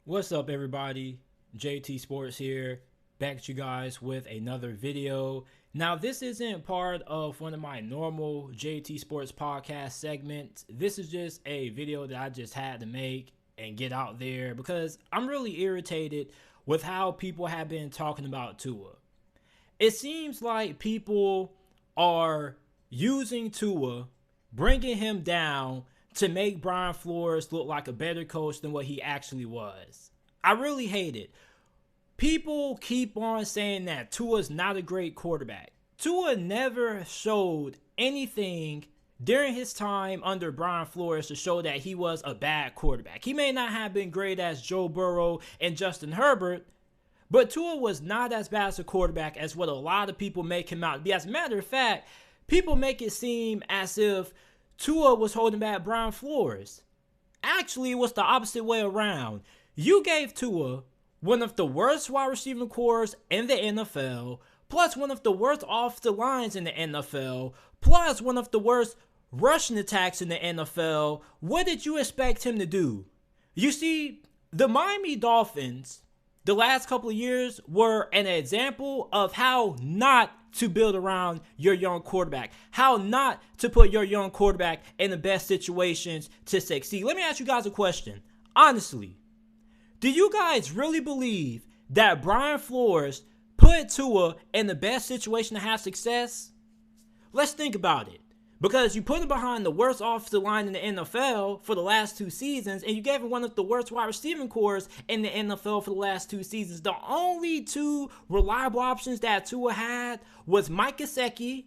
What's up, everybody? JT Sports here, back at you guys with another video. Now, this isn't part of one of my normal JT Sports podcast segments. This is just a video that I just had to make and get out there because I'm really irritated with how people have been talking about Tua. It seems like people are using Tua, bringing him down to make Brian Flores look like a better coach than what he actually was. I really hate it. People keep on saying that Tua's not a great quarterback. Tua never showed anything during his time under Brian Flores to show that he was a bad quarterback. He may not have been great as Joe Burrow and Justin Herbert, but Tua was not as bad as a quarterback as what a lot of people make him out to be. As a matter of fact, people make it seem as if Tua was holding back Brian Flores. Actually, it was the opposite way around. You gave Tua one of the worst wide receiving cores in the NFL, plus one of the worst offensive lines in the NFL, plus one of the worst rushing attacks in the NFL. What did you expect him to do? You see, the Miami Dolphins, the last couple of years, were an example of how not to build around your young quarterback, how not to put your young quarterback in the best situations to succeed. Let me ask you guys a question. Honestly, do you guys really believe that Brian Flores put Tua in the best situation to have success? Let's think about it. Because you put him behind the worst offensive line in the NFL for the last 2 seasons, and you gave him one of the worst wide receiving cores in the NFL for the last 2 seasons. The only 2 reliable options that Tua had was Mike Gesicki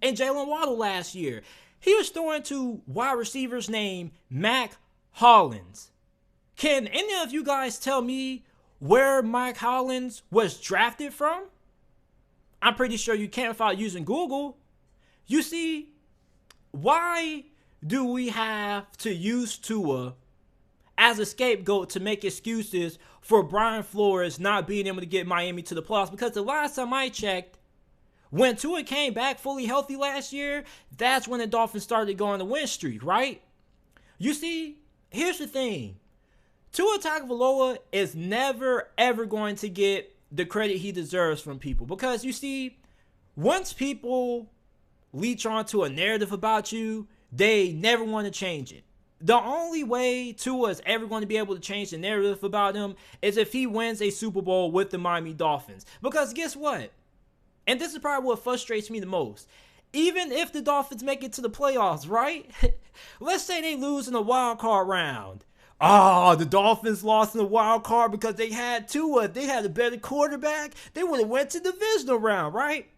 and Jalen Waddle last year. He was throwing to wide receivers named Mac Hollins. Can any of you guys tell me where Mike Hollins was drafted from? I'm pretty sure you can't without using Google. You see, why do we have to use Tua as a scapegoat to make excuses for Brian Flores not being able to get Miami to the playoffs? Because the last time I checked, when Tua came back fully healthy last year, that's when the Dolphins started going the win streak, right? You see, here's the thing. Tua Tagovailoa is never, ever going to get the credit he deserves from people. Because, you see, once people leech onto a narrative about you, they never want to change it. The only way Tua is ever going to be able to change the narrative about him is if he wins a Super Bowl with the Miami Dolphins. Because guess what? And this is probably what frustrates me the most. Even if the Dolphins make it to the playoffs, right? Let's say they lose in the wild card round. The Dolphins lost in the wild card because they had Tua. If they had a better quarterback, they would have went to the divisional round, right?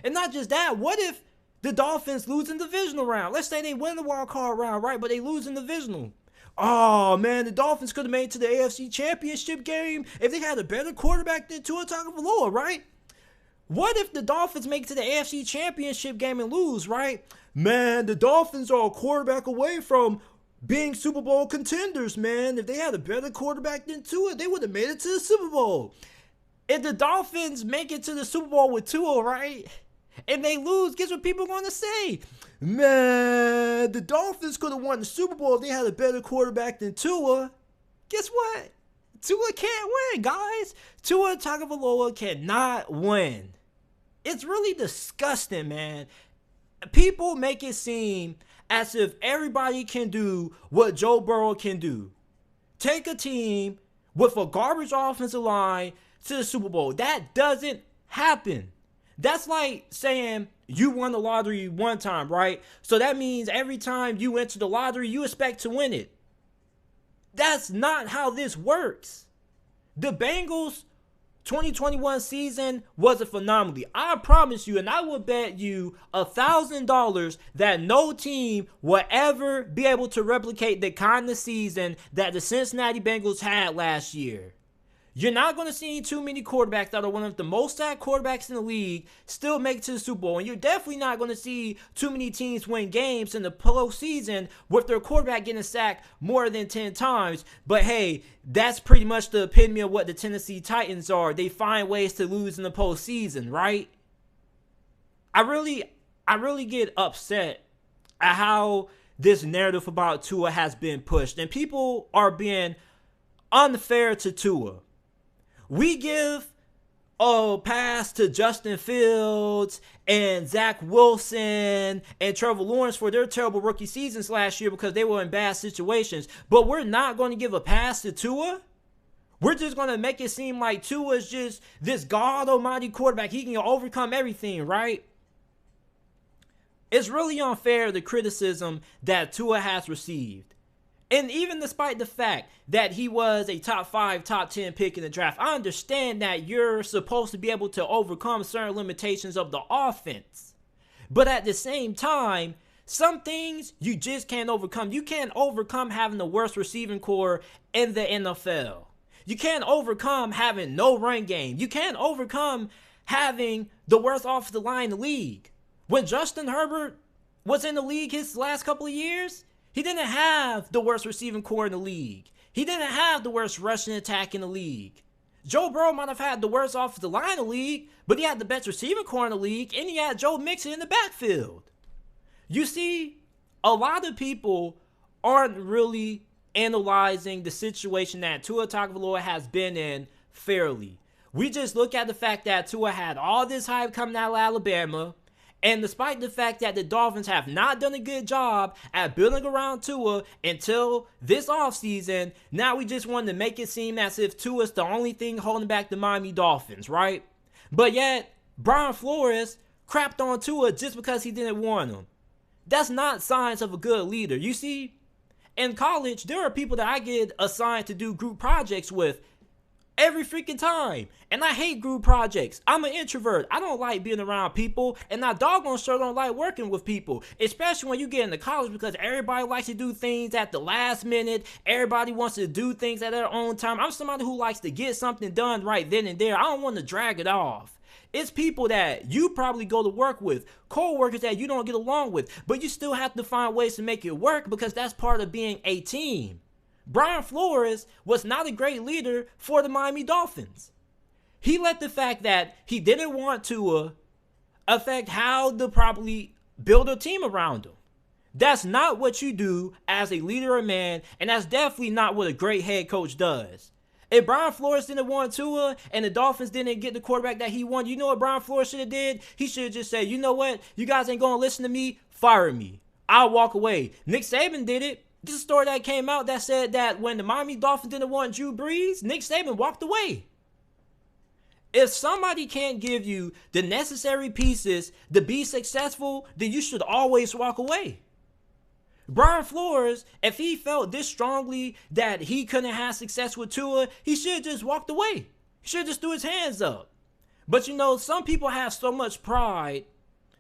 And not just that, what if the Dolphins lose in the divisional round? Let's say they win the wild card round, right? But they lose in the divisional. Oh, man, the Dolphins could have made it to the AFC Championship game if they had a better quarterback than Tua Tagovailoa, right? What if the Dolphins make it to the AFC Championship game and lose, right? Man, the Dolphins are a quarterback away from being Super Bowl contenders, man. If they had a better quarterback than Tua, they would have made it to the Super Bowl. If the Dolphins make it to the Super Bowl with Tua, right, and they lose, guess what people are going to say? Man, the Dolphins could have won the Super Bowl if they had a better quarterback than Tua. Guess what? Tua can't win, guys. Tua Tagovailoa cannot win. It's really disgusting, man. People make it seem as if everybody can do what Joe Burrow can do. Take a team with a garbage offensive line to the Super Bowl. That doesn't happen. That's like saying you won the lottery one time, right? So that means every time you enter the lottery, you expect to win it. That's not how this works. The Bengals' 2021 season was a phenomenal. I promise you, and I will bet you $1,000 that no team will ever be able to replicate the kind of season that the Cincinnati Bengals had last year. You're not going to see too many quarterbacks that are one of the most sacked quarterbacks in the league still make it to the Super Bowl. And you're definitely not going to see too many teams win games in the postseason with their quarterback getting sacked more than 10 times. But hey, that's pretty much the epitome of what the Tennessee Titans are. They find ways to lose in the postseason, right? I really get upset at how this narrative about Tua has been pushed. And people are being unfair to Tua. We give a pass to Justin Fields and Zach Wilson and Trevor Lawrence for their terrible rookie seasons last year because they were in bad situations. But we're not going to give a pass to Tua. We're just going to make it seem like Tua is just this God almighty quarterback. He can overcome everything, right? It's really unfair, the criticism that Tua has received. And even despite the fact that he was a top 5, top 10 pick in the draft, I understand that you're supposed to be able to overcome certain limitations of the offense. But at the same time, some things you just can't overcome. You can't overcome having the worst receiving core in the NFL. You can't overcome having no run game. You can't overcome having the worst offensive line in the league. When Justin Herbert was in the league his last couple of years, he didn't have the worst receiving core in the league. He didn't have the worst rushing attack in the league. Joe Burrow might have had the worst offensive line in the league, but he had the best receiving core in the league, and he had Joe Mixon in the backfield. You see, a lot of people aren't really analyzing the situation that Tua Tagovailoa has been in fairly. We just look at the fact that Tua had all this hype coming out of Alabama, and despite the fact that the Dolphins have not done a good job at building around Tua until this offseason, now we just want to make it seem as if Tua is the only thing holding back the Miami Dolphins, right? But yet, Brian Flores crapped on Tua just because he didn't want him. That's not signs of a good leader. You see, in college, there are people that I get assigned to do group projects with every freaking time. And I hate group projects. I'm an introvert. I don't like being around people. And I doggone sure don't like working with people. Especially when you get into college, because everybody likes to do things at the last minute. Everybody wants to do things at their own time. I'm somebody who likes to get something done right then and there. I don't want to drag it off. It's people that you probably go to work with, co-workers that you don't get along with, but you still have to find ways to make it work because that's part of being a team. Brian Flores was not a great leader for the Miami Dolphins. He let the fact that he didn't want to affect how to properly build a team around him. That's not what you do as a leader or man, and that's definitely not what a great head coach does. If Brian Flores didn't want Tua and the Dolphins didn't get the quarterback that he wanted, you know what Brian Flores should have did? He should have just said, you know what? You guys ain't going to listen to me? Fire me. I'll walk away. Nick Saban did it. This is a story that came out that said that when the Miami Dolphins didn't want Drew Brees, Nick Saban walked away. If somebody can't give you the necessary pieces to be successful, then you should always walk away. Brian Flores, if he felt this strongly that he couldn't have success with Tua, he should have just walked away. He should have just threw his hands up. But you know, some people have so much pride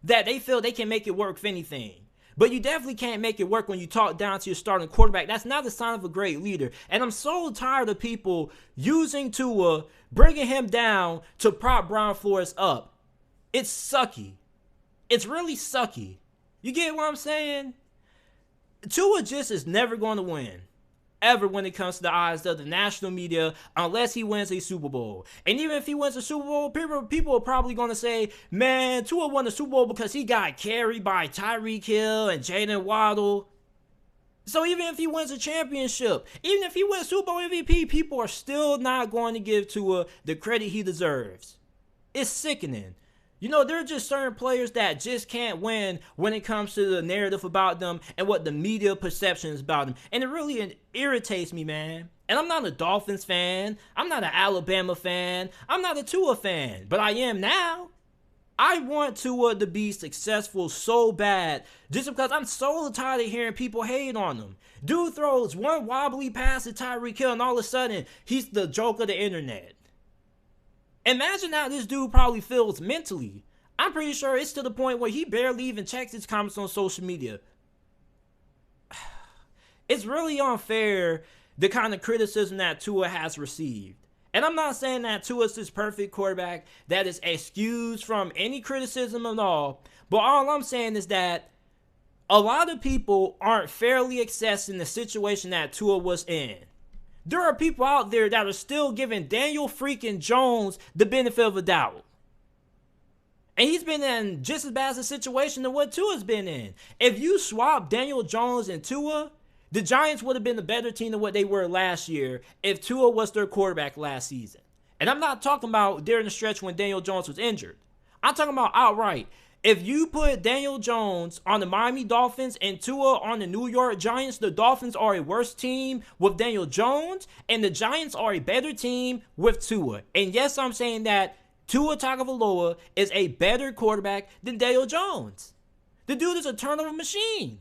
that they feel they can make it work for anything. But you definitely can't make it work when you talk down to your starting quarterback. That's not a sign of a great leader. And I'm so tired of people using Tua, bringing him down to prop Brian Flores up. It's sucky. It's really sucky. You get what I'm saying? Tua just is never going to win, ever, when it comes to the eyes of the national media, unless he wins a Super Bowl. And even if he wins a Super Bowl, people are probably going to say, man, Tua won the Super Bowl because he got carried by Tyreek Hill and Jalen Waddle. So even if he wins a championship, even if he wins Super Bowl MVP, people are still not going to give Tua the credit he deserves. It's sickening. You know, there are just certain players that just can't win when it comes to the narrative about them and what the media perception is about them. And it really irritates me, man. And I'm not a Dolphins fan. I'm not an Alabama fan. I'm not a Tua fan. But I am now. I want Tua to be successful so bad just because I'm so tired of hearing people hate on him. Dude throws one wobbly pass to Tyreek Hill and all of a sudden he's the joke of the internet. Imagine how this dude probably feels mentally. I'm pretty sure it's to the point where he barely even checks his comments on social media. It's really unfair, the kind of criticism that Tua has received. And I'm not saying that Tua is this perfect quarterback that is excused from any criticism at all. But all I'm saying is that a lot of people aren't fairly assessing the situation that Tua was in. There are people out there that are still giving Daniel freaking Jones the benefit of the doubt. And he's been in just as bad a situation than what Tua's been in. If you swap Daniel Jones and Tua, The Giants would have been a better team than what they were last year if Tua was their quarterback last season. And I'm not talking about during the stretch when Daniel Jones was injured. I'm talking about outright. If you put Daniel Jones on the Miami Dolphins and Tua on the New York Giants, the Dolphins are a worse team with Daniel Jones, and the Giants are a better team with Tua. And yes, I'm saying that Tua Tagovailoa is a better quarterback than Daniel Jones. The dude is a turnover machine.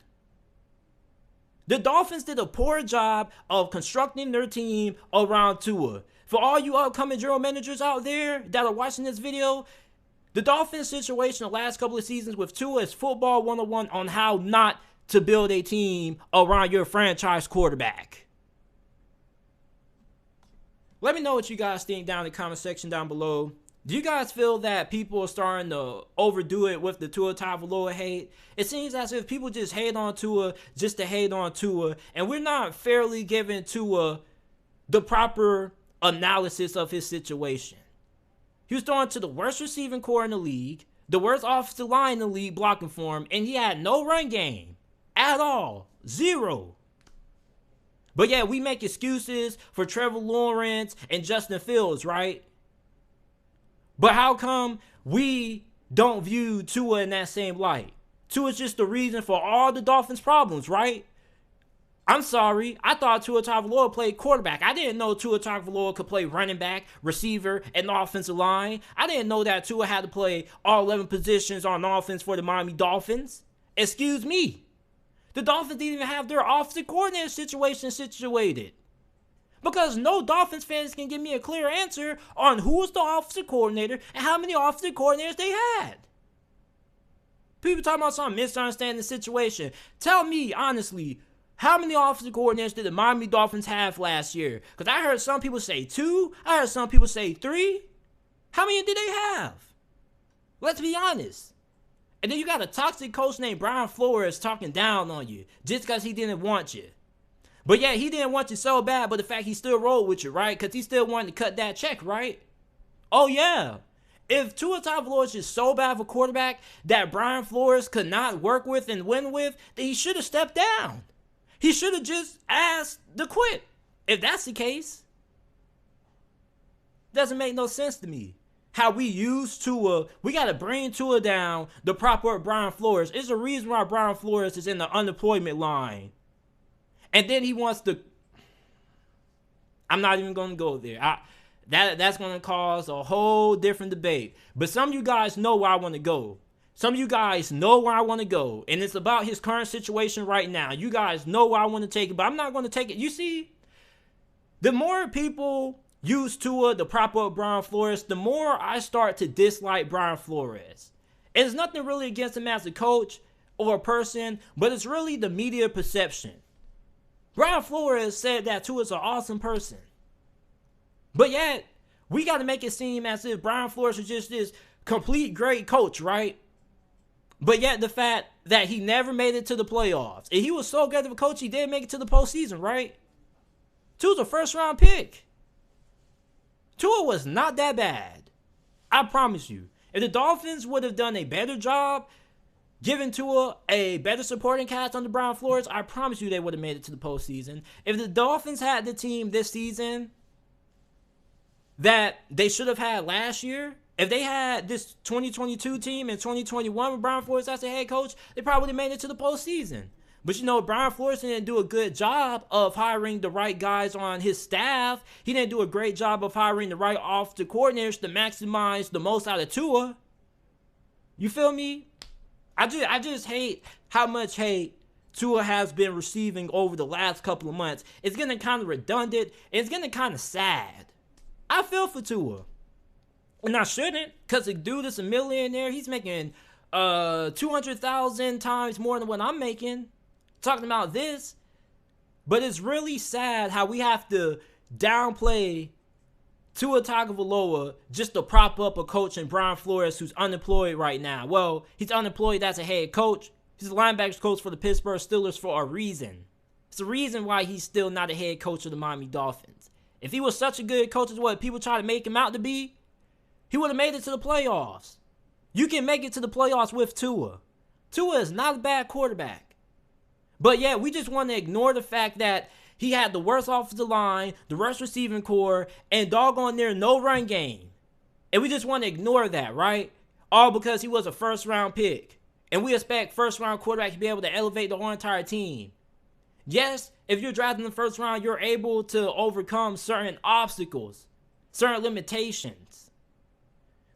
The Dolphins did a poor job of constructing their team around Tua. For all you upcoming general managers out there that are watching this video, the Dolphins situation the last couple of seasons with Tua is football 101 on how not to build a team around your franchise quarterback. Let me know what you guys think down in the comment section down below. Do you guys feel that people are starting to overdo it with the Tua Tagovailoa hate? It seems as if people just hate on Tua just to hate on Tua, and we're not fairly giving Tua the proper analysis of his situation. He was throwing to the worst receiving core in the league, the worst offensive line in the league blocking for him, and he had no run game at all. Zero. But yeah, we make excuses for Trevor Lawrence and Justin Fields, right? But how come we don't view Tua in that same light? Tua is just the reason for all the Dolphins' problems, right? I'm sorry. I thought Tua Tagovailoa played quarterback. I didn't know Tua Tagovailoa could play running back, receiver, and offensive line. I didn't know that Tua had to play all 11 positions on offense for the Miami Dolphins. Excuse me. The Dolphins didn't even have their offensive coordinator situation situated. Because no Dolphins fans can give me a clear answer on who was the offensive coordinator and how many offensive coordinators they had. People talking about some misunderstanding the situation. Tell me, honestly, how many offensive coordinators did the Miami Dolphins have last year? Because I heard some people say 2. I heard some people say 3. How many did they have? Let's be honest. And then you got a toxic coach named Brian Flores talking down on you just because he didn't want you. But yeah, he didn't want you so bad, but the fact he still rolled with you, right? Because he still wanted to cut that check, right? Oh, yeah. If Tua Tagovailoa is just so bad of a quarterback that Brian Flores could not work with and win with, then he should have stepped down. He should have just asked to quit. If that's the case, doesn't make no sense to me. How we use Tua, we got to bring Tua down the proper Brian Flores. It's a reason why Brian Flores is in the unemployment line. And then he wants to, I'm not even going to go there. That's going to cause a whole different debate. But some of you guys know where I want to go. Some of you guys know where I want to go. And it's about his current situation right now. You guys know where I want to take it, but I'm not going to take it. You see, the more people use Tua, the proper Brian Flores, the more I start to dislike Brian Flores. And it's nothing really against him as a coach or a person, but it's really the media perception. Brian Flores said that Tua is an awesome person. But yet, we got to make it seem as if Brian Flores is just this complete great coach, right? But yet the fact that he never made it to the playoffs. And he was so good of a coach, he did make it to the postseason, right? Tua's a first-round pick. Tua was not that bad. I promise you. If the Dolphins would have done a better job giving Tua a better supporting cast under Brian Flores, I promise you they would have made it to the postseason. If the Dolphins had the team this season that they should have had last year, if they had this 2022 team in 2021 with Brian Flores as the head coach, they probably would have made it to the postseason. But you know, Brian Flores didn't do a good job of hiring the right guys on his staff. He didn't do a great job of hiring the right offensive coordinators to maximize the most out of Tua. You feel me? I just hate how much hate Tua has been receiving over the last couple of months. It's getting kind of redundant. It's getting kind of sad. I feel for Tua. And I shouldn't, because the dude is a millionaire. He's making 200,000 times more than what I'm making. Talking about this. But it's really sad how we have to downplay Tua Tagovailoa just to prop up a coach in Brian Flores who's unemployed right now. Well, he's unemployed as a head coach. He's a linebackers coach for the Pittsburgh Steelers for a reason. It's the reason why he's still not a head coach of the Miami Dolphins. If he was such a good coach as what people try to make him out to be, he would have made it to the playoffs. You can make it to the playoffs with Tua. Tua is not a bad quarterback. But yeah, we just want to ignore the fact that he had the worst offensive line, the worst receiving core, and doggone near no run game. And we just want to ignore that, right? All because he was a first-round pick. And we expect first-round quarterback to be able to elevate the whole entire team. Yes, if you're drafted in the first round, you're able to overcome certain obstacles, certain limitations.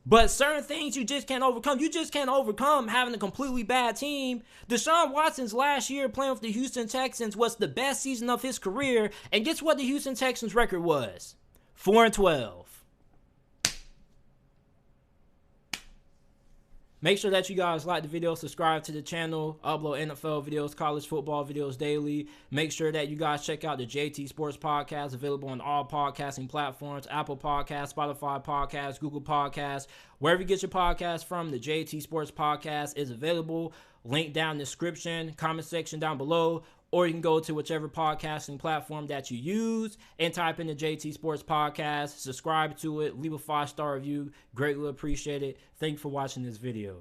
But certain things you just can't overcome. You just can't overcome having a completely bad team. Deshaun Watson's last year playing with the Houston Texans was the best season of his career. And guess what the Houston Texans record was? 4-12. Make sure that you guys like the video, subscribe to the channel, upload NFL videos, college football videos daily. Make sure that you guys check out the JT Sports Podcast, available on all podcasting platforms, Apple Podcasts, Spotify Podcasts, Google Podcasts. Wherever you get your podcast from, the JT Sports Podcast is available. Link down in the description, comment section down below. Or you can go to whichever podcasting platform that you use and type in the JT Sports Podcast. Subscribe to it. Leave a 5-star review. Greatly appreciate it. Thank you for watching this video.